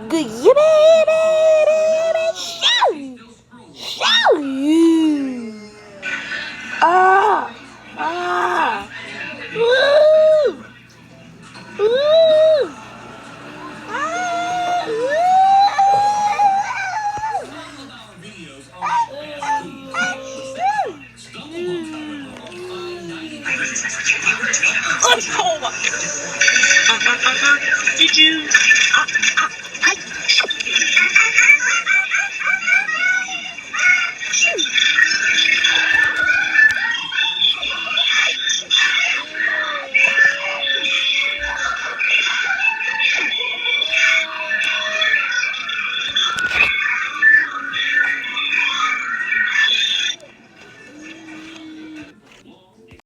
Good you baby show you. Woo. Woo. Did you?